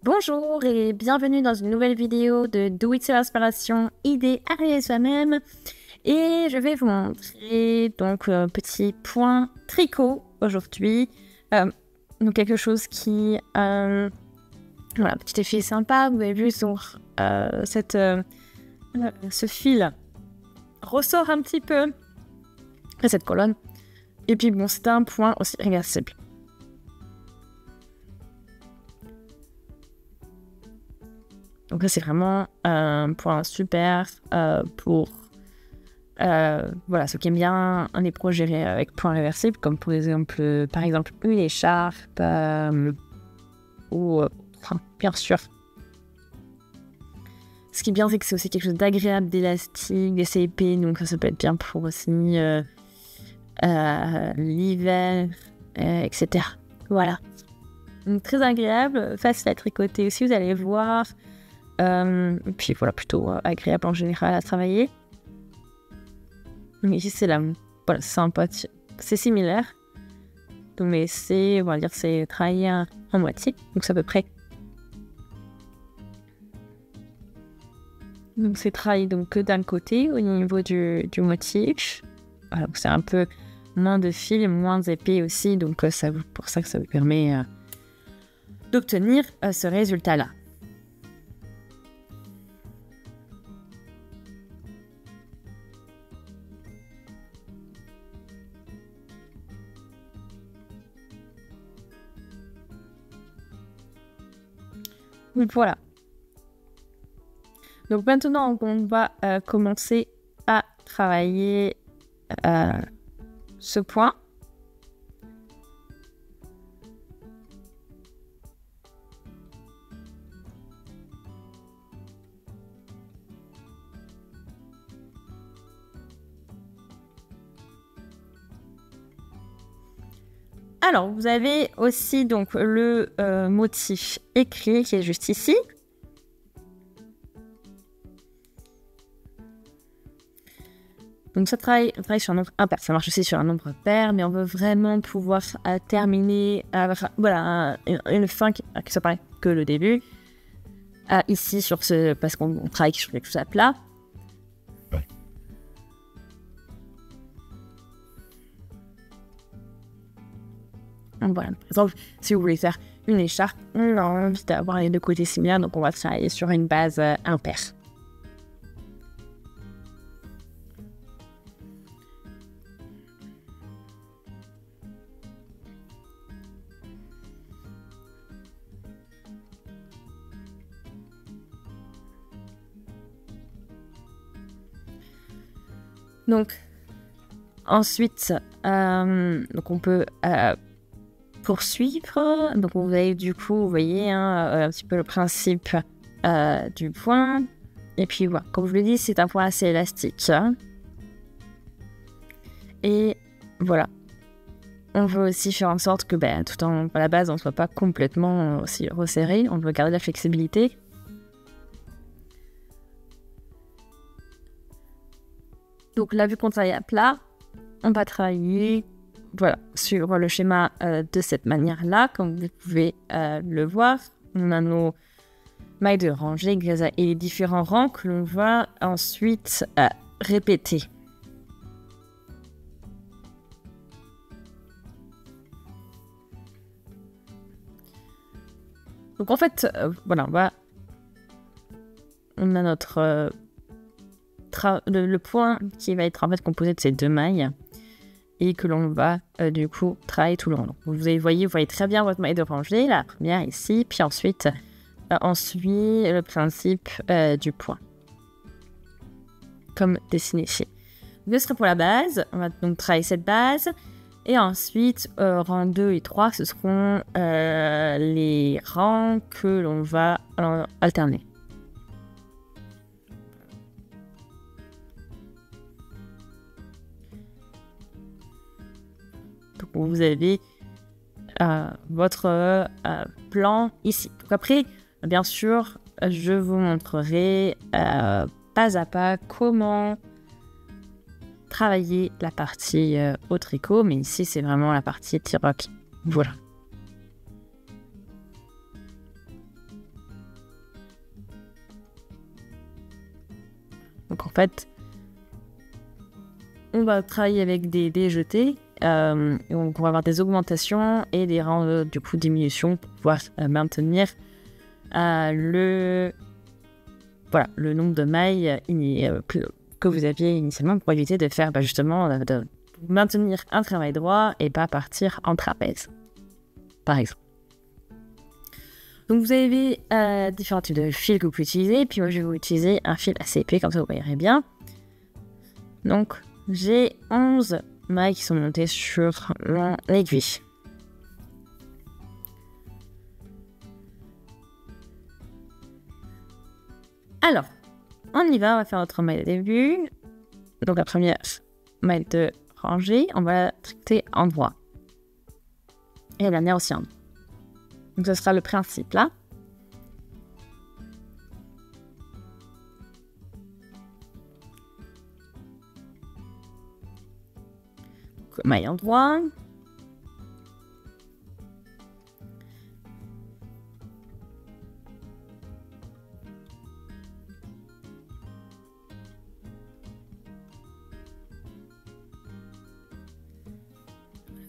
Bonjour et bienvenue dans une nouvelle vidéo de Do It Self Inspiration, idée à réaliser soi-même. Et je vais vous montrer donc un petit point tricot aujourd'hui. Donc quelque chose qui... voilà, petit effet sympa. Vous avez vu sur ce fil ressort un petit peu. Après cette colonne. Et puis bon, c'est un point aussi réversible. Donc là, c'est vraiment un point super pour voilà, ceux qui aiment bien les projets avec points réversibles, comme par exemple une écharpe ou enfin, bien sûr. Ce qui est bien, c'est que c'est aussi quelque chose d'agréable, d'élastique, d'assez épais, donc ça peut être bien pour aussi l'hiver, etc. Voilà. Donc, très agréable, facile à tricoter aussi, vous allez voir. Et puis voilà, plutôt agréable en général à travailler. Mais ici, c'est voilà, sympa, c'est similaire. Donc, mais on va dire, c'est travaillé en moitié, donc c'est à peu près. Donc, c'est travaillé donc que d'un côté au niveau du motif. Voilà, donc c'est un peu moins de fil, moins épais aussi, donc pour ça que ça vous permet d'obtenir ce résultat-là. Donc voilà. Donc maintenant, on va commencer à travailler ce point. Alors, vous avez aussi donc le motif écrit qui est juste ici. Donc, on travaille sur un nombre impair. Ça marche aussi sur un nombre pair, mais on veut vraiment pouvoir terminer voilà, une fin qui soit pareil que le début. Ici, parce qu'on travaille sur quelque chose à plat. Voilà, par exemple, si vous voulez faire une écharpe, on a envie d'avoir les deux côtés similaires, donc on va travailler sur une base impair. Donc, ensuite, donc on peut poursuivre. Donc, vous voyez un petit peu le principe du point. Et puis, voilà, comme je vous l'ai dit, c'est un point assez élastique. Et voilà. On veut aussi faire en sorte que, tout à la base, on ne soit pas complètement aussi resserré. On veut garder la flexibilité. Donc là, vu qu'on travaille à plat, on va travailler sur le schéma de cette manière-là. Comme vous pouvez le voir, on a nos mailles de rangée et les différents rangs que l'on va ensuite répéter. Donc en fait, voilà, on a notre le point qui va être en fait composé de ces deux mailles et que l'on va du coup travailler tout le long. Donc, vous voyez très bien votre maille de rangée, la première ici, puis ensuite on suit le principe du point, comme dessiné ici. Ce sera pour la base, on va donc travailler cette base, et ensuite rang 2 et 3, ce seront les rangs que l'on va alterner. Donc vous avez votre plan ici. Donc après, bien sûr, je vous montrerai pas à pas comment travailler la partie au tricot, mais ici c'est vraiment la partie tiroc. Voilà. Donc en fait, on va travailler avec des jetés. Et on va avoir des augmentations et des rangs du coup diminutions pour pouvoir maintenir le nombre de mailles que vous aviez initialement pour éviter de faire justement de maintenir un travail droit et pas partir en trapèze, par exemple. Donc vous avez différents types de fils que vous pouvez utiliser, puis moi je vais vous utiliser un fil assez épais, comme ça vous verrez bien. Donc j'ai 11 mailles qui sont montées sur l'aiguille. Alors, on y va, on va faire notre maille de début. Donc la première maille de rangée, on va la tricoter en droit. Et la dernière aussi en droit. Donc ce sera le principe là. Donc, maille en droit.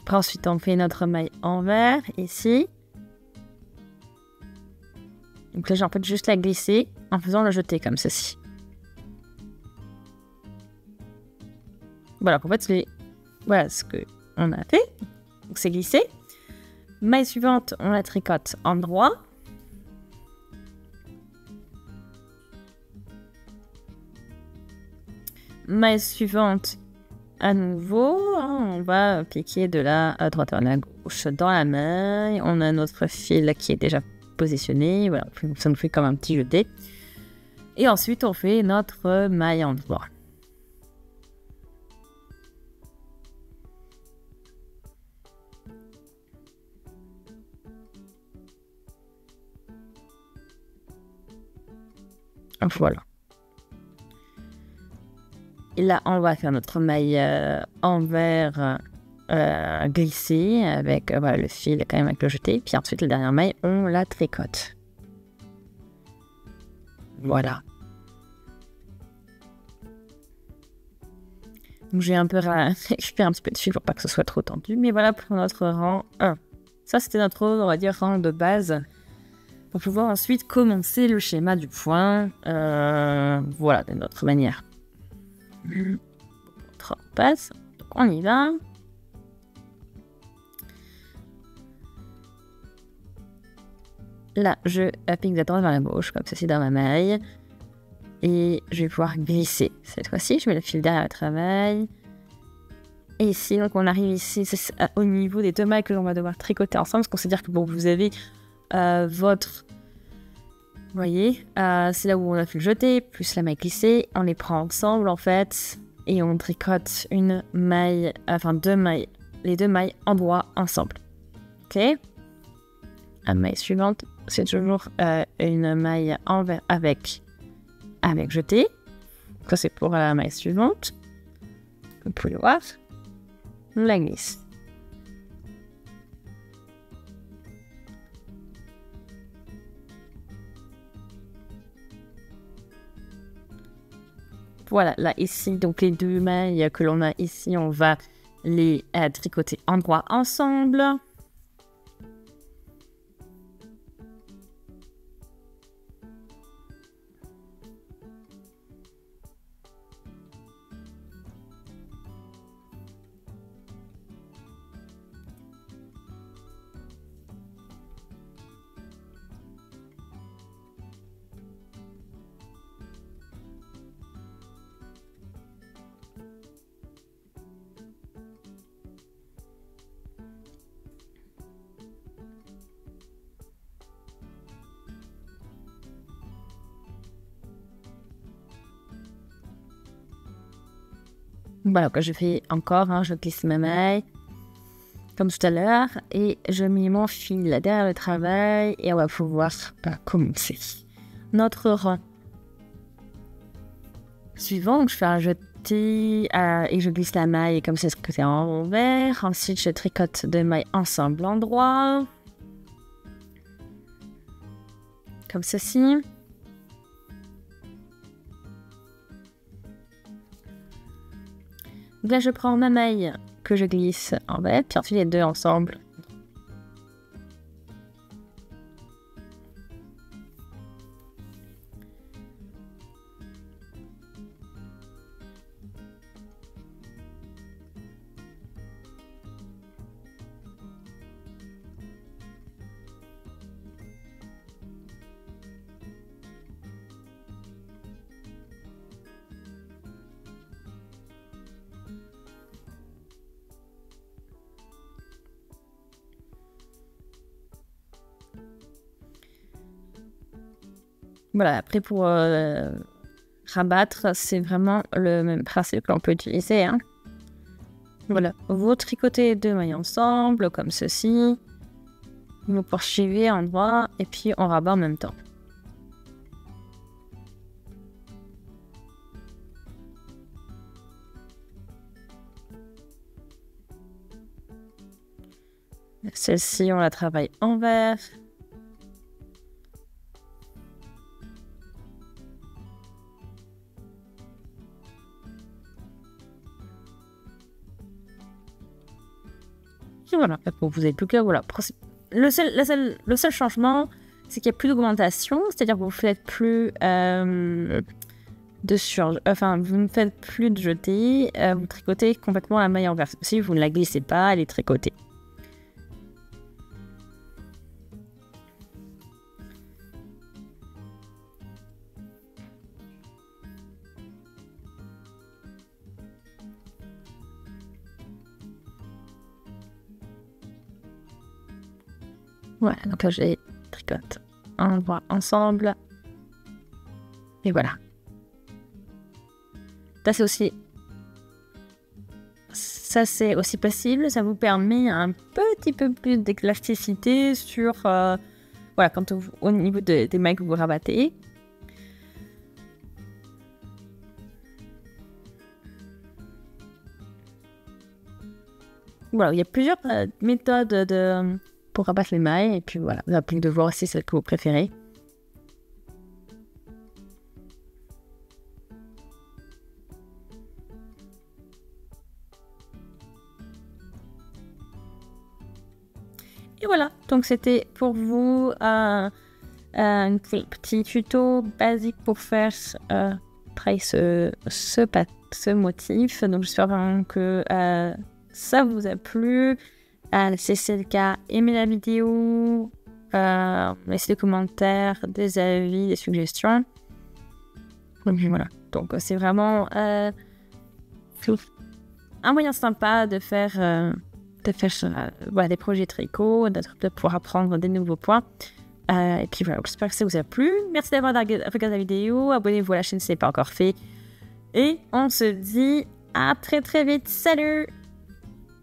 Après, ensuite, on fait notre maille envers, ici. Donc là, j'ai en fait juste la glisser en faisant le jeté comme ceci. Voilà, en fait, voilà ce qu'on a fait. Donc c'est glissé. Maille suivante, on la tricote en droit. Maille suivante, à nouveau, on va piquer de la droite à la gauche dans la maille. On a notre fil qui est déjà positionné. Voilà, ça nous fait comme un petit jeté. Et ensuite, on fait notre maille en droit. Voilà. Et là, on va faire notre maille envers glissée avec le fil quand même avec le jeté. Puis ensuite, la dernière maille, on la tricote. Voilà. Donc, j'ai un peu récupéré un petit peu de fil pour pas que ce soit trop tendu. Mais voilà pour notre rang 1. Ça, c'était notre, on va dire, rang de base. Pour pouvoir ensuite commencer le schéma du point. Voilà, de notre manière. On passe. Donc, on y va. Là, je pique exactement vers la gauche, comme ceci dans ma maille. Et je vais pouvoir glisser. Cette fois-ci, je mets le fil derrière le travail. Et ici, donc on arrive ici au niveau des deux mailles que l'on va devoir tricoter ensemble. Parce qu'on sait dire que bon, vous avez votre... Vous voyez, c'est là où on a fait le jeté, plus la maille glissée. On les prend ensemble, en fait. Et on tricote une maille, enfin deux mailles, les deux mailles en droit ensemble. Ok. La maille suivante, c'est toujours une maille envers avec jeté. Ça c'est pour la maille suivante. Vous pouvez voir. La glisse. Voilà, là ici, donc les deux mailles que l'on a ici, on va les tricoter en droit ensemble. Voilà, que je fais encore, je glisse ma maille, comme tout à l'heure, et je mets mon fil derrière le travail, et on va pouvoir commencer notre rang suivant. Donc je fais un jeté, et je glisse la maille comme c'est ce que c'est en envers. Ensuite, je tricote deux mailles ensemble en droit, comme ceci. Donc là, je prends ma maille que je glisse en bas, puis ensuite les deux ensemble. Voilà, après pour rabattre, c'est vraiment le même principe que l'on peut utiliser. Hein. Voilà, vous tricotez deux mailles ensemble, comme ceci. Vous poursuivez en droit et puis on rabat en même temps. Celle-ci, on la travaille envers. Et voilà, pour vous êtes plus clair, voilà. Le seul changement, c'est qu'il n'y a plus d'augmentation, c'est-à-dire que vous ne faites plus vous ne faites plus de jeté, vous tricotez complètement la maille envers. Si vous ne la glissez pas, elle est tricotée. Voilà, donc là j'ai tricote en droit ensemble. Et voilà. Ça c'est aussi possible, ça vous permet un petit peu plus d'élasticité sur voilà, au niveau des mailles que vous rabattez. Voilà, il y a plusieurs méthodes pour rabattre les mailles, et puis voilà, vous avez plus de voir si c'est celle que vous préférez. Et voilà, donc c'était pour vous un petit tuto basique pour faire travailler ce motif. Donc j'espère vraiment que ça vous a plu. Si c'est le cas, aimez la vidéo, laissez des commentaires, des avis, des suggestions. Et puis voilà, donc c'est vraiment un moyen sympa de faire des projets tricot, de pouvoir apprendre des nouveaux points. Et puis voilà, j'espère que ça vous a plu. Merci d'avoir regardé la vidéo. Abonnez-vous à la chaîne si ce n'est pas encore fait. Et on se dit à très très vite. Salut!